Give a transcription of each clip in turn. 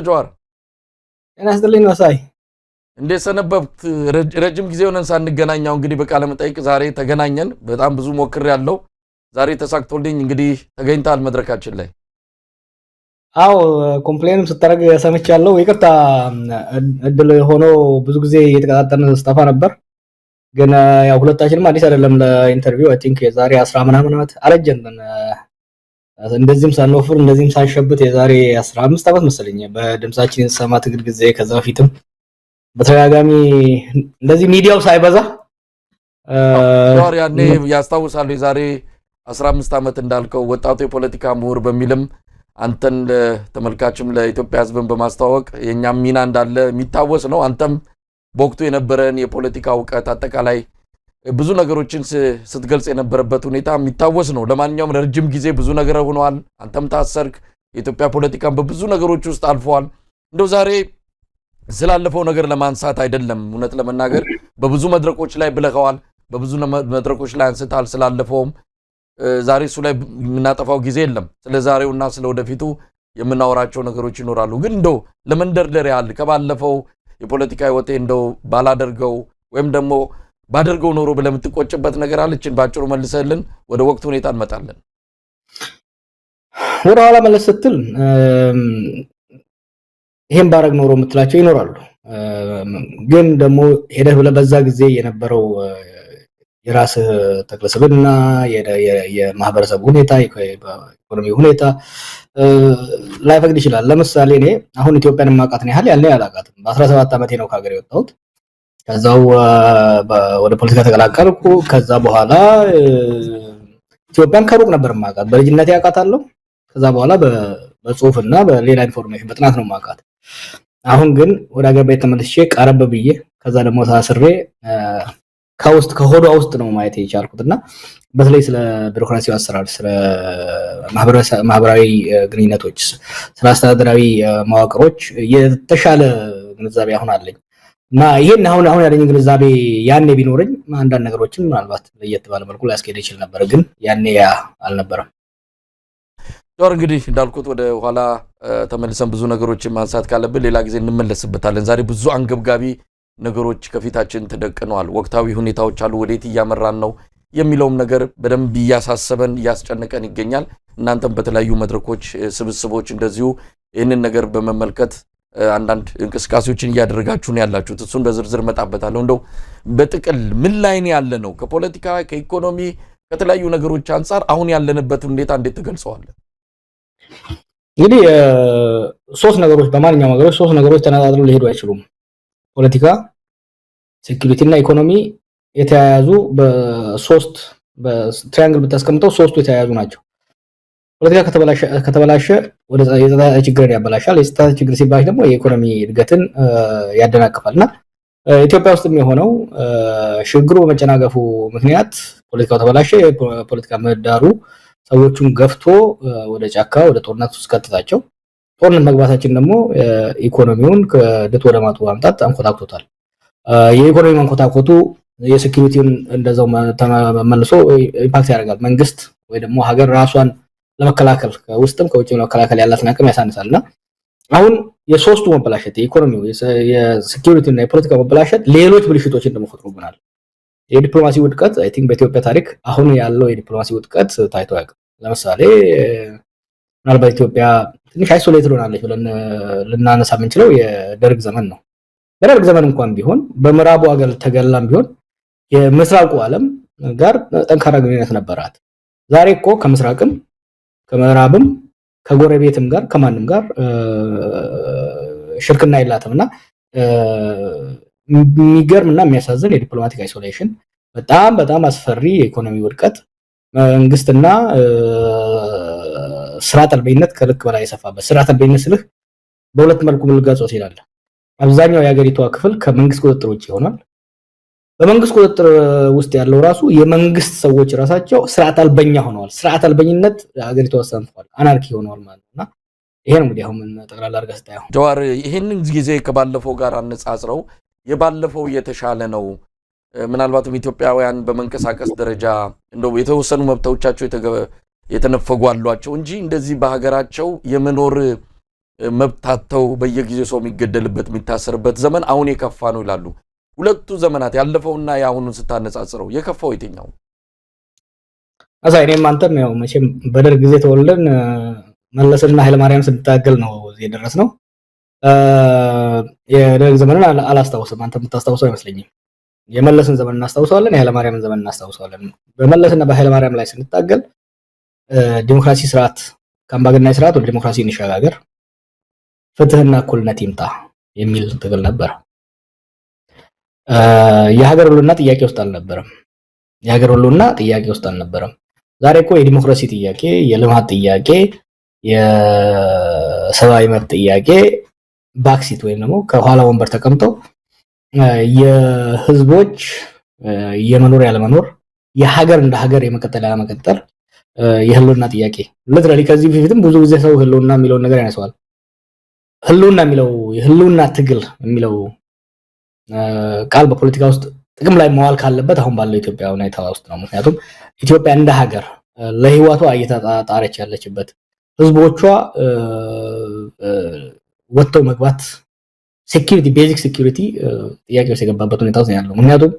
ጀዋር እና አስደለኝ ወሳይ እንዴት ሰነበብት? ረጅም ጊዜ ሆነን ሳንገናኛው እንግዲህ በቃለ መጠይቅ ዛሬ ተገናኘን። በጣም ብዙ ሞክሬያለሁ። ዛሬ ተሳክቶልኝ እንግዲህ ተገኝታል መድረካችን ላይ። አዎ ኮምፕሌንም ስታረግ ሰምቻለሁ። ይቅርታ እድል ሆኖ ብዙ ጊዜ እየተቀጣጠርን ስጠፋ ነበር። ግን ያው ሁለታችንም አዲስ አይደለም ለኢንተርቪው አይ ቲንክ የዛሬ 10 ምናምን ዓመት አረጀን። እንደዚህም ሳንወፍር እንደዚህም ሳንሸብት የዛሬ 15 ዓመት መሰለኝ በድምጻችን ሰማ ትግል ጊዜ ከዛ በፊትም በተጋጋሚ እንደዚህ ሚዲያው ሳይበዛ ያኔ ያስታውሳሉ። የዛሬ 15 ዓመት እንዳልከው ወጣቱ የፖለቲካ ምሁር በሚልም አንተን ለተመልካችም ለኢትዮጵያ ሕዝብን በማስተዋወቅ የኛም ሚና እንዳለ የሚታወስ ነው። አንተም በወቅቱ የነበረን የፖለቲካ ዕውቀት አጠቃላይ ብዙ ነገሮችን ስትገልጽ የነበረበት ሁኔታ የሚታወስ ነው። ለማንኛውም ረጅም ጊዜ ብዙ ነገር ሆኗል። አንተም ታሰርክ። የኢትዮጵያ ፖለቲካን በብዙ ነገሮች ውስጥ አልፈዋል። እንደው ዛሬ ስላለፈው ነገር ለማንሳት አይደለም፣ እውነት ለመናገር በብዙ መድረኮች ላይ ብለኸዋል፣ በብዙ መድረኮች ላይ አንስታል። ስላለፈውም ዛሬ እሱ ላይ የምናጠፋው ጊዜ የለም። ስለ ዛሬውና ስለ ወደፊቱ የምናወራቸው ነገሮች ይኖራሉ። ግን እንደው ለመንደርደር ያህል ከባለፈው የፖለቲካ ህይወቴ እንደው ባላደርገው ወይም ደግሞ ባደርገው ኖሮ ብለህ የምትቆጭበት ነገር አለችን? ባጭሩ መልሰልን ወደ ወቅቱ ሁኔታ እንመጣለን። ወደ ኋላ መለስ ስትል ይሄን ባረግ ኖሮ የምትላቸው ይኖራሉ። ግን ደግሞ ሄደህ ብለህ በዛ ጊዜ የነበረው የራስህ ተክለሰብና የማህበረሰብ ሁኔታ የኢኮኖሚ ሁኔታ ላይፈቅድ ይችላል። ለምሳሌ እኔ አሁን ኢትዮጵያን ማቃት ነው ያህል ያለ ያላቃትም በ17 ዓመቴ ነው ከሀገር የወጣሁት። ከዛው ወደ ፖለቲካ ተቀላቀልኩ። ከዛ በኋላ ኢትዮጵያን ከሩቅ ነበር ማቃት፣ በልጅነቴ ያቃታለሁ። ከዛ በኋላ በጽሁፍና በሌላ ኢንፎርሜሽን በጥናት ነው ማቃት። አሁን ግን ወደ ሀገር ቤት ተመልሼ ቀረብ ብዬ ከዛ ደግሞ ታስሬ ከሆዷ ውስጥ ነው ማየት የቻልኩትና በተለይ ስለ ቢሮክራሲው አሰራር፣ ስለ ማህበራዊ ግንኙነቶች፣ ስለ አስተዳደራዊ መዋቅሮች የተሻለ ግንዛቤ አሁን አለኝ እና ይሄን አሁን ያለኝ ግንዛቤ ያኔ ቢኖርኝ አንዳንድ ነገሮችን ምናልባት ለየት ባለ መልኩ ላስኬድ ይችል ነበር። ግን ያኔ አልነበረም። ዶር እንግዲህ እንዳልኩት ወደ ኋላ ተመልሰን ብዙ ነገሮችን ማንሳት ካለብን ሌላ ጊዜ እንመለስበታለን። ዛሬ ብዙ አንገብጋቢ ነገሮች ከፊታችን ተደቅነዋል። ወቅታዊ ሁኔታዎች አሉ። ወዴት እያመራን ነው የሚለውም ነገር በደንብ እያሳሰበን እያስጨነቀን ይገኛል። እናንተም በተለያዩ መድረኮች ስብስቦች እንደዚሁ ይህንን ነገር በመመልከት አንዳንድ እንቅስቃሴዎችን እያደረጋችሁ ነው ያላችሁት። እሱን በዝርዝር መጣበታለሁ። እንደው በጥቅል ምን ላይ ነው ያለ ነው? ከፖለቲካ ከኢኮኖሚ ከተለያዩ ነገሮች አንጻር አሁን ያለንበት ሁኔታ እንዴት ትገልጸዋለህ? እንግዲህ ሶስት ነገሮች በማንኛውም ነገሮች ሶስት ነገሮች ተነጣጥለው ሊሄዱ አይችሉም። ፖለቲካ፣ ሴኩሪቲ እና ኢኮኖሚ የተያያዙ በሶስት በትራያንግል ብታስቀምጠው ሶስቱ የተያያዙ ናቸው። ፖለቲካ ከተበላሸ ወደ የጸጥታ ችግርን ያበላሻል። የጸጥታ ችግር ሲባል ደግሞ የኢኮኖሚ እድገትን ያደናቅፋልና ኢትዮጵያ ውስጥም የሆነው ሽግሩ በመጨናገፉ ምክንያት ፖለቲካው ተበላሸ። የፖለቲካ ምህዳሩ ሰዎቹን ገፍቶ ወደ ጫካ ወደ ጦርነት ውስጥ ከተታቸው። ጦርነት መግባታችን ደግሞ ኢኮኖሚውን ከድጥ ወደ ማጡ ማምጣት አንኮታኩቶታል። የኢኮኖሚ መንኮታኮቱ የሴኩሪቲውን እንደዛው ተመልሶ ኢምፓክት ያደርጋል። መንግስት ወይ ደግሞ ሀገር ራሷን ለመከላከል ከውስጥም ከውጭም ለመከላከል ያላትን አቅም ያሳንሳልና አሁን የሶስቱ መበላሸት የኢኮኖሚው፣ የሴኩሪቲው እና የፖለቲካ መበላሸት ሌሎች ብልሽቶችን ደግሞ ፈጥሮብናል። የዲፕሎማሲ ውድቀት አይ ቲንክ በኢትዮጵያ ታሪክ አሁን ያለው የዲፕሎማሲ ውድቀት ታይቶ ያውቃል። ለምሳሌ ምናልባት ኢትዮጵያ ትንሽ አይሶሌትድ ሆናለች ብለን ልናነሳ የምንችለው የደርግ ዘመን ነው። በደርግ ዘመን እንኳን ቢሆን በምዕራቡ ሀገር ተገላም ቢሆን የምስራቁ ዓለም ጋር ጠንካራ ግንኙነት ነበራት። ዛሬ እኮ ከምስራቅም ከምዕራብም ከጎረቤትም ጋር ከማንም ጋር ሽርክና የላትምና የሚገርምና የሚያሳዝን የዲፕሎማቲክ አይሶሌሽን፣ በጣም በጣም አስፈሪ የኢኮኖሚ ውድቀት፣ መንግስትና ስርዓተ አልበኝነት ከልክ በላይ የሰፋበት። ስርዓተ አልበኝነት ስልህ በሁለት መልኩ ልገልጸው ይችላል። አብዛኛው የሀገሪቷ ክፍል ከመንግስት ቁጥጥር ውጭ ይሆናል። በመንግስት ቁጥጥር ውስጥ ያለው ራሱ የመንግስት ሰዎች ራሳቸው ስርዓተ አልበኛ ሆነዋል። ስርዓተ አልበኝነት ሀገሪቷ ወሰንቷል፣ አናርኪ ሆነዋል ማለት ነውና ይሄ ነው እንግዲህ አሁን ጠቅላላ አድርገህ ስታየው ጀዋር፣ ይሄንን ጊዜ ከባለፈው ጋር አነጻጽረው የባለፈው የተሻለ ነው። ምናልባትም ኢትዮጵያውያን በመንቀሳቀስ ደረጃ እንደው የተወሰኑ መብቶቻቸው የተነፈጉ አሏቸው እንጂ እንደዚህ በሀገራቸው የመኖር መብታተው በየጊዜው ሰው የሚገደልበት የሚታሰርበት ዘመን አሁን የከፋ ነው ይላሉ። ሁለቱ ዘመናት ያለፈውና ያሁኑን ስታነጻጽረው የከፋው የትኛው? እኔም አንተም ያው መቼም በደርግ ጊዜ ተወልደን መለስና ኃይለማርያም ስንታገል ነው እዚህ የደረስነው። የደርግ ዘመንን አላስታውስም። አንተ የምታስታውሰው አይመስለኝም። የመለስን ዘመን እናስታውሰዋለን፣ የኃይለማርያምን ዘመን እናስታውሰዋለን። በመለስና በኃይለማርያም ላይ ስንታገል ዲሞክራሲ ስርዓት ከአምባገነናዊ ስርዓት ወደ ዲሞክራሲ እንሸጋገር፣ ፍትህና እኩልነት ይምጣ የሚል ትግል ነበር። የሀገር ሁሉና ጥያቄ ውስጥ አልነበረም። ዛሬ እኮ የዲሞክራሲ ጥያቄ፣ የልማት ጥያቄ፣ የሰብአዊ መብት ጥያቄ ባክሲት ወይም ደግሞ ከኋላ ወንበር ተቀምጠው የህዝቦች የመኖር ያለመኖር፣ የሀገር እንደ ሀገር የመቀጠል ያለመቀጠል የህልውና ጥያቄ ለትራሊ ከዚህ በፊትም ብዙ ጊዜ ሰው ህልውና የሚለውን ነገር ያነሳዋል። ህልውና የሚለው የህልውና ትግል የሚለው ቃል በፖለቲካ ውስጥ ጥቅም ላይ መዋል ካለበት አሁን ባለው ኢትዮጵያ ሁኔታ ውስጥ ነው። ምክንያቱም ኢትዮጵያ እንደ ሀገር ለህይወቷ እየተጣጣረች ያለችበት ህዝቦቿ ወጥተው መግባት ሴኩሪቲ ቤዚክ ሴኩሪቲ ጥያቄ ውስጥ የገባበት ሁኔታ ነው ያለው። ምክንያቱም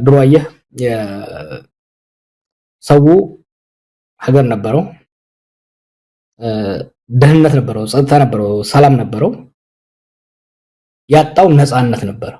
ድሮ አየህ ሰው ሀገር ነበረው፣ ደህንነት ነበረው፣ ጸጥታ ነበረው፣ ሰላም ነበረው። ያጣው ነፃነት ነበር።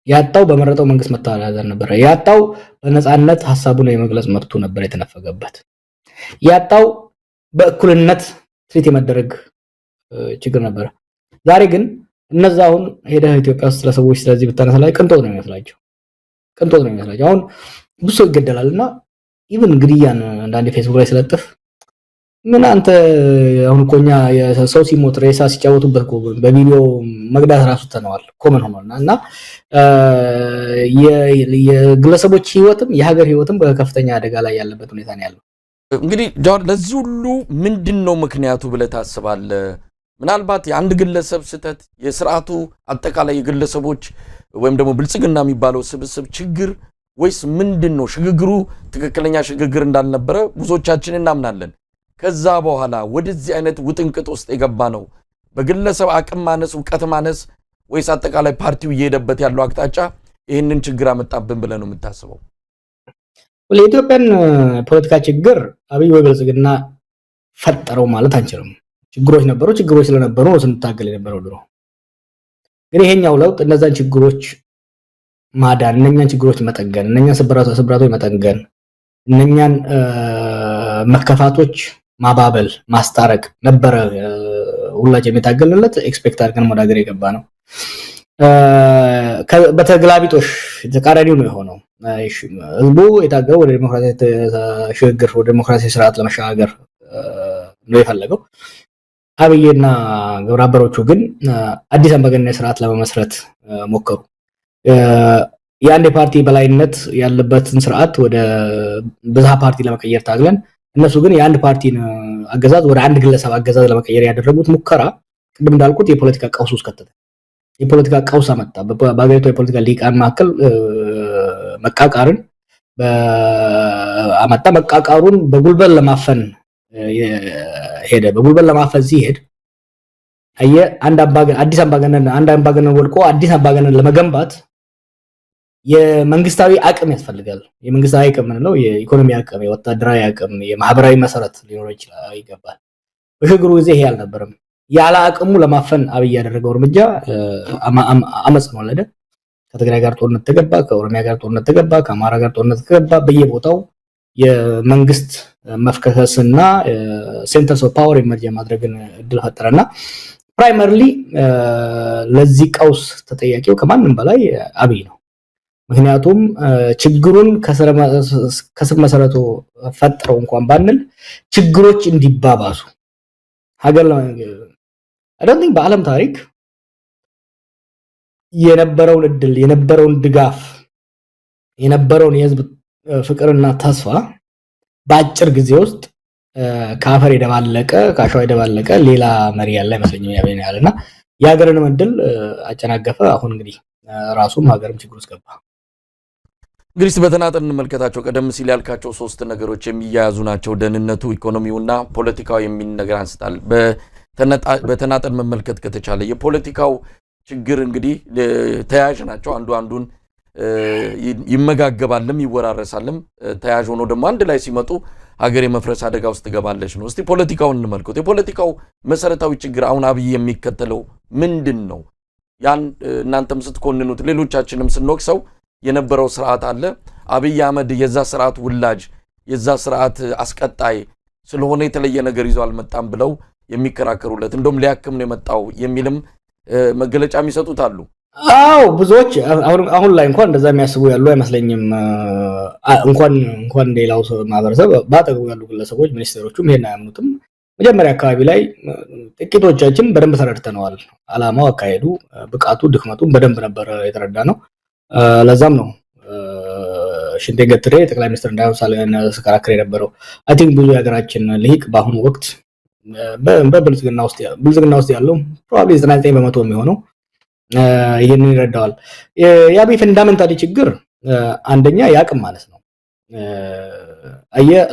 ያጣው በመረጠው መንግስት መተዳደር ነበር። ያጣው በነፃነት ሐሳቡን የመግለጽ መብቱ ነበር የተነፈገበት። ያጣው በእኩልነት ትሪት የመደረግ ችግር ነበር። ዛሬ ግን እነዛ አሁን ሄደህ ኢትዮጵያ ውስጥ ለሰዎች ስለዚህ ብታነሳ ላይ ቅንጦት ነው የሚመስላቸው። አሁን ብዙ ሰው ይገደላልና ኢቭን ግድያን አንዳንድ ፌስቡክ ላይ ስለጥፍ ምን አንተ አሁን ኮኛ የሰው ሲሞት ሬሳ ሲጫወቱበት በቪዲዮ መግዳት ራሱ ተነዋል ኮመን ሆኖና እና የግለሰቦች ህይወትም የሀገር ህይወትም በከፍተኛ አደጋ ላይ ያለበት ሁኔታ ነው ያለው። እንግዲህ ጃዋር ለዚህ ሁሉ ምንድነው ምክንያቱ ብለህ ታስባለህ? ምናልባት የአንድ ግለሰብ ስህተት፣ የስርዓቱ አጠቃላይ የግለሰቦች ወይም ደግሞ ብልጽግና የሚባለው ስብስብ ችግር ወይስ ምንድነው? ሽግግሩ ትክክለኛ ሽግግር እንዳልነበረ ብዙዎቻችን እናምናለን። ከዛ በኋላ ወደዚህ አይነት ውጥንቅጥ ውስጥ የገባ ነው በግለሰብ አቅም ማነስ፣ ዕውቀት ማነስ ወይስ አጠቃላይ ፓርቲው እየሄደበት ያለው አቅጣጫ ይህንን ችግር አመጣብን ብለህ ነው የምታስበው? ለኢትዮጵያን ፖለቲካ ችግር አብይ ወይ ብልጽግና ፈጠረው ማለት አንችልም። ችግሮች ነበሩ። ችግሮች ስለነበሩ ነው ስንታገል የነበረው ድሮ። ግን ይሄኛው ለውጥ እነዛን ችግሮች ማዳን፣ እነኛን ችግሮች መጠገን፣ እነኛን ስብራቶች መጠገን፣ እነኛን መከፋቶች ማባበል፣ ማስታረቅ ነበረ ሁላችንም የታገልለት ኤክስፔክት አድርገን ወደ ሀገር የገባ ነው። በተግላቢጦሽ ተቃራኒው ነው የሆነው። ህዝቡ የታገለው ወደ ዲሞክራሲ ሽግግር፣ ወደ ዲሞክራሲ ስርዓት ለመሸጋገር ነው የፈለገው። አብይና ግብረ አበሮቹ ግን አዲስ አምባገነናዊ ስርዓት ለመመስረት ሞከሩ። የአንድ ፓርቲ በላይነት ያለበትን ስርዓት ወደ ብዝሃ ፓርቲ ለመቀየር ታግለን፣ እነሱ ግን የአንድ ፓርቲን አገዛዝ ወደ አንድ ግለሰብ አገዛዝ ለመቀየር ያደረጉት ሙከራ ቅድም እንዳልኩት የፖለቲካ ቀውስ ውስጥ ከተተ። የፖለቲካ ቀውስ አመጣ። በአገሪቱ የፖለቲካ ሊቃን መካከል መቃቃርን አመጣ። መቃቃሩን በጉልበት ለማፈን ሄደ። በጉልበት ለማፈን ሲሄድ አንድ አምባገነን ወድቆ አዲስ አምባገነን ለመገንባት የመንግስታዊ አቅም ያስፈልጋል። የመንግስታዊ አቅም ነው የኢኮኖሚ አቅም፣ የወታደራዊ አቅም፣ የማህበራዊ መሰረት ሊኖር ይገባል። በሽግግሩ ጊዜ ይሄ አልነበረም። ያለ አቅሙ ለማፈን አብይ ያደረገው እርምጃ አመጽ ነው ወለደ። ከትግራይ ጋር ጦርነት ተገባ፣ ከኦሮሚያ ጋር ጦርነት ተገባ፣ ከአማራ ጋር ጦርነት ተገባ። በየቦታው የመንግስት መፍከከስና ሴንተርስ ኦፍ ፓወር ኢመርጅ ማድረግን እድል ፈጠረና ፕራይመሪሊ ለዚህ ቀውስ ተጠያቂው ከማንም በላይ አብይ ነው። ምክንያቱም ችግሩን ከስር መሰረቱ ፈጥረው እንኳን ባንል ችግሮች እንዲባባሱ ሀገር አይደለም በዓለም ታሪክ የነበረውን እድል፣ የነበረውን ድጋፍ፣ የነበረውን የህዝብ ፍቅርና ተስፋ በአጭር ጊዜ ውስጥ ከአፈር የደባለቀ ከአሸዋ የደባለቀ ሌላ መሪ ያለ አይመስለኝም ያበኛልና የሀገርንም እድል አጨናገፈ። አሁን እንግዲህ ራሱም ሀገርም ችግር ውስጥ ገባ። እንግዲህ በተናጠል እንመልከታቸው። ቀደም ሲል ያልካቸው ሶስት ነገሮች የሚያያዙ ናቸው። ደህንነቱ፣ ኢኮኖሚውና ፖለቲካው የሚል ነገር አንስታል። በተናጠል መመልከት ከተቻለ የፖለቲካው ችግር እንግዲህ ተያያዥ ናቸው። አንዱ አንዱን ይመጋገባልም ይወራረሳልም። ተያያዥ ሆኖ ደግሞ አንድ ላይ ሲመጡ ሀገር የመፍረስ አደጋ ውስጥ ትገባለች ነው። እስቲ ፖለቲካውን እንመልከት። የፖለቲካው መሰረታዊ ችግር አሁን አብይ የሚከተለው ምንድን ነው? ያን እናንተም ስትኮንኑት ሌሎቻችንም ስንወቅሰው የነበረው ስርዓት አለ። አብይ አህመድ የዛ ስርዓት ውላጅ የዛ ስርዓት አስቀጣይ ስለሆነ የተለየ ነገር ይዞ አልመጣም ብለው የሚከራከሩለት እንደውም ሊያክም ነው የመጣው የሚልም መገለጫ የሚሰጡት አሉ። አዎ ብዙዎች አሁን ላይ እንኳን እንደዛ የሚያስቡ ያሉ አይመስለኝም። እንኳን ሌላው ማህበረሰብ ባጠገቡ ያሉ ግለሰቦች ሚኒስቴሮቹም ይሄን አያምኑትም። መጀመሪያ አካባቢ ላይ ጥቂቶቻችን በደንብ ተረድተነዋል። አላማው፣ አካሄዱ፣ ብቃቱ፣ ድክመቱን በደንብ ነበር የተረዳ ነው። ለዛም ነው ሽንቴ ገትሬ ጠቅላይ ሚኒስትር እንዳይሆን ስከራከር የነበረው። አይ ቲንክ ብዙ የሀገራችን ልሂቅ በአሁኑ ወቅት በብልጽግና ውስጥ ያለው ፕሮባብሊ 99% የሚሆነው ይሄንን ይረዳዋል። የአብይ ፈንዳሜንታሊ ችግር አንደኛ የአቅም ማለት ነው።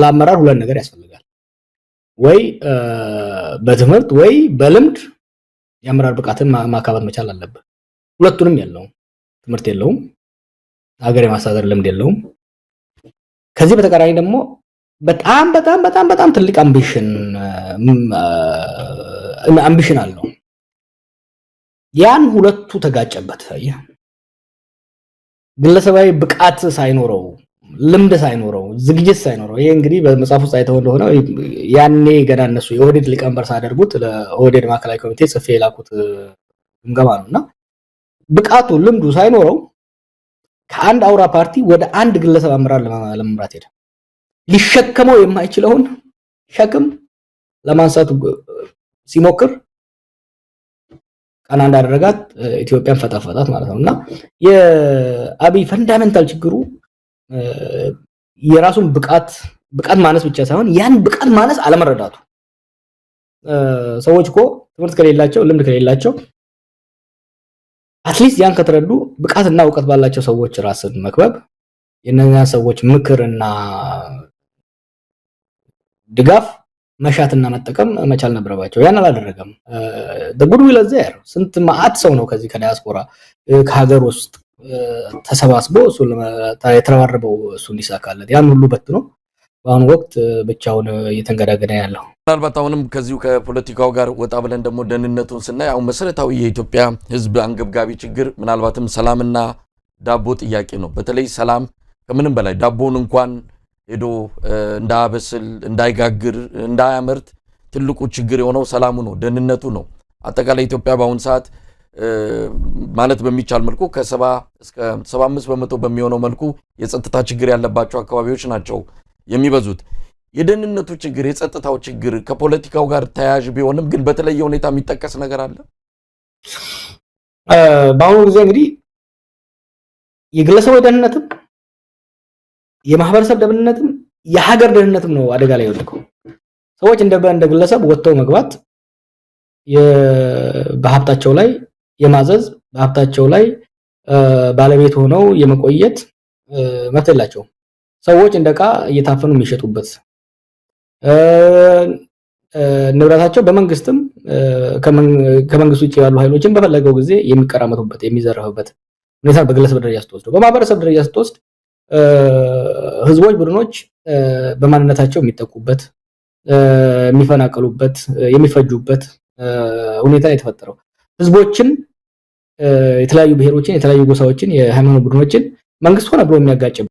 ለአመራር ሁለት ነገር ያስፈልጋል። ወይ በትምህርት ወይ በልምድ የአመራር ብቃትን ማካበት መቻል አለበት። ሁለቱንም የለውም። ትምህርት የለውም፣ ሀገር የማስተዳደር ልምድ የለውም። ከዚህ በተቃራኒ ደግሞ በጣም በጣም በጣም በጣም ትልቅ አምቢሽን አለው። ያን ሁለቱ ተጋጨበት። ግለሰባዊ ብቃት ሳይኖረው፣ ልምድ ሳይኖረው፣ ዝግጅት ሳይኖረው፣ ይሄ እንግዲህ በመጽሐፍ ውስጥ አይተው እንደሆነ ያኔ ገና እነሱ የኦህዴድ ሊቀመንበር ሳደርጉት ለኦህዴድ ማዕከላዊ ኮሚቴ ጽፌ የላኩት ግምገማ ነውና ብቃቱ ልምዱ ሳይኖረው ከአንድ አውራ ፓርቲ ወደ አንድ ግለሰብ አመራር ለመምራት ሄደ። ሊሸከመው የማይችለውን ሸክም ለማንሳት ሲሞክር ቀና እንዳደረጋት ኢትዮጵያን ፈጣፈጣት ማለት ነውና የአብይ ፈንዳሜንታል ችግሩ የራሱን ብቃት ማነስ ብቻ ሳይሆን ያን ብቃት ማነስ አለመረዳቱ። ሰዎች እኮ ትምህርት ከሌላቸው ልምድ ከሌላቸው አትሊስት ያን ከተረዱ ብቃትና እውቀት ባላቸው ሰዎች ራስን መክበብ የነኛ ሰዎች ምክርና ድጋፍ መሻትና መጠቀም መቻል ነበረባቸው። ያን አላደረገም። በጉድ ዊል ዘር ስንት ማአት ሰው ነው ከዚህ ከዳያስፖራ ከሀገር ውስጥ ተሰባስቦ እሱ የተረባረበው እሱ እንዲሳካለት ያን ሁሉ በትኖ በአሁኑ ወቅት ብቻውን እየተንገዳገደ ያለው። ምናልባት አሁንም ከዚሁ ከፖለቲካው ጋር ወጣ ብለን ደግሞ ደህንነቱን ስናይ አሁን መሰረታዊ የኢትዮጵያ ሕዝብ አንገብጋቢ ችግር ምናልባትም ሰላምና ዳቦ ጥያቄ ነው። በተለይ ሰላም ከምንም በላይ ዳቦውን እንኳን ሄዶ እንዳያበስል፣ እንዳይጋግር፣ እንዳያመርት ትልቁ ችግር የሆነው ሰላሙ ነው፣ ደህንነቱ ነው። አጠቃላይ ኢትዮጵያ በአሁኑ ሰዓት ማለት በሚቻል መልኩ ከ70 እስከ 75% በሚሆነው መልኩ የጸጥታ ችግር ያለባቸው አካባቢዎች ናቸው የሚበዙት። የደህንነቱ ችግር፣ የጸጥታው ችግር ከፖለቲካው ጋር ተያያዥ ቢሆንም ግን በተለየ ሁኔታ የሚጠቀስ ነገር አለ። በአሁኑ ጊዜ እንግዲህ የግለሰቦች ደህንነትም የማህበረሰብ ደህንነትም የሀገር ደህንነትም ነው አደጋ ላይ ወድቀው ሰዎች እንደ ግለሰብ ወጥተው መግባት በሀብታቸው ላይ የማዘዝ በሀብታቸው ላይ ባለቤት ሆነው የመቆየት መብት የላቸውም። ሰዎች እንደቃ እየታፈኑ የሚሸጡበት ንብረታቸው በመንግስትም ከመንግስት ውጭ ያሉ ኃይሎችን በፈለገው ጊዜ የሚቀራመቱበት የሚዘረፉበት ሁኔታ በግለሰብ ደረጃ ስትወስድ፣ በማህበረሰብ ደረጃ ስትወስድ ህዝቦች፣ ቡድኖች በማንነታቸው የሚጠቁበት፣ የሚፈናቀሉበት፣ የሚፈጁበት ሁኔታ የተፈጠረው ህዝቦችን፣ የተለያዩ ብሔሮችን፣ የተለያዩ ጎሳዎችን፣ የሃይማኖት ቡድኖችን መንግስት ሆነ ብሎ የሚያጋጭ